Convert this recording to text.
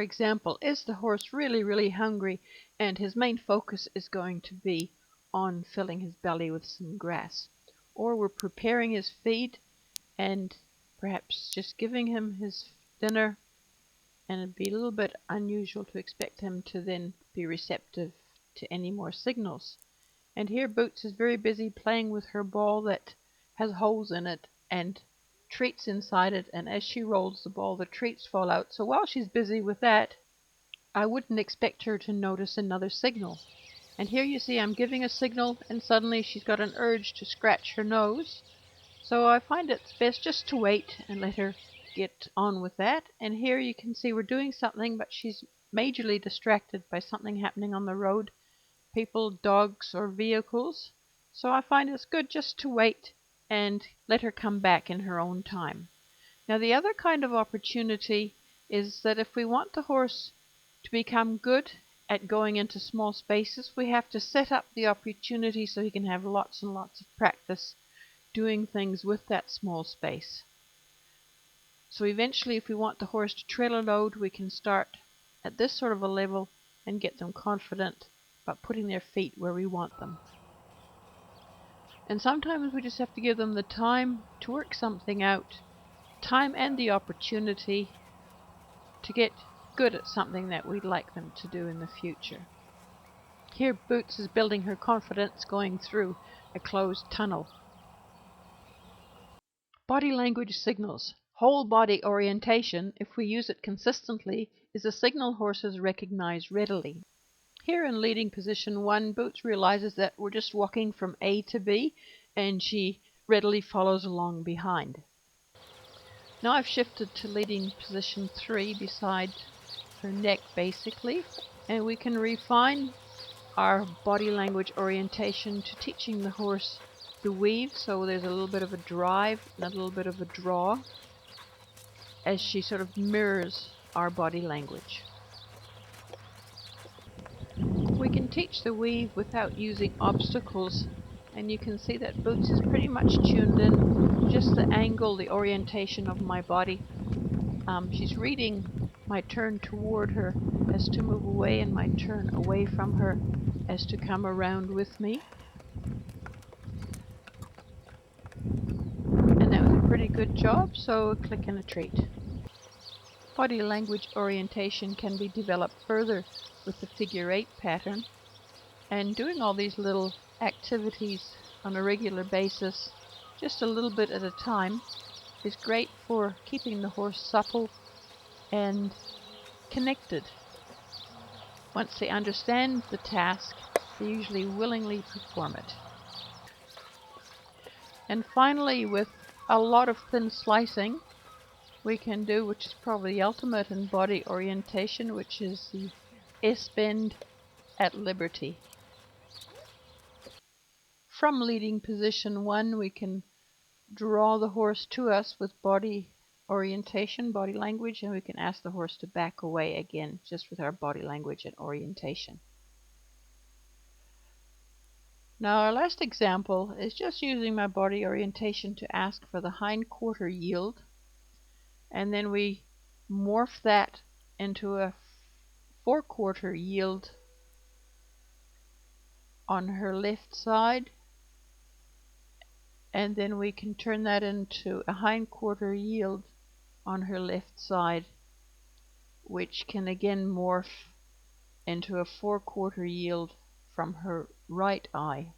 our example, is the horse really hungry and his main focus is going to be on filling his belly with some grass? Or we're preparing his feed and perhaps just giving him his dinner, and it'd be a little bit unusual to expect him to then be receptive to any more signals. And here Boots is very busy playing with her ball that has holes in it and treats inside it, and as she rolls the ball the treats fall out. So while she's busy with that, I wouldn't expect her to notice another signal. And here you see I'm giving a signal and suddenly she's got an urge to scratch her nose. So I find it's best just to wait and let her get on with that. And here you can see we're doing something, but she's majorly distracted by something happening on the road, people, dogs, or vehicles. So I find it's good just to wait and let her come back in her own time. Now the other kind of opportunity is that if we want the horse to become good at going into small spaces, we have to set up the opportunity so he can have lots and lots of practice doing things with that small space. So eventually, if we want the horse to trail a load, we can start at this sort of a level and get them confident about putting their feet where we want them. And sometimes we just have to give them the time to work something out, time and the opportunity to get good at something that we'd like them to do in the future. Here Boots is building her confidence going through a closed tunnel. Body language signals. Whole body orientation, if we use it consistently, is a signal horses recognize readily. Here in leading position 1, Boots realizes that we're just walking from A to B, and she readily follows along behind. Now I've shifted to leading position 3 beside her neck basically, and we can refine our body language orientation to teaching the horse the weave, so there's a little bit of a drive and a little bit of a draw as she sort of mirrors our body language. We can teach the weave without using obstacles, and you can see that Boots is pretty much tuned in, just the angle, the orientation of my body. She's reading my turn toward her as to move away and my turn away from her as to come around with me. And that was a pretty good job, so a click and a treat. Body language orientation can be developed further with the figure 8 pattern, and doing all these little activities on a regular basis, just a little bit at a time, is great for keeping the horse supple and connected. Once they understand the task, they usually willingly perform it. And finally, with a lot of thin slicing, we can do, which is probably the ultimate in body orientation, which is the S-bend at liberty. From leading position 1, we can draw the horse to us with body orientation, body language, and we can ask the horse to back away again, just with our body language and orientation. Now our last example is just using my body orientation to ask for the hind quarter yield, and then we morph that into a forequarter yield on her left side, and then we can turn that into a hind quarter yield on her left side, which can again morph into a forequarter yield from her right eye.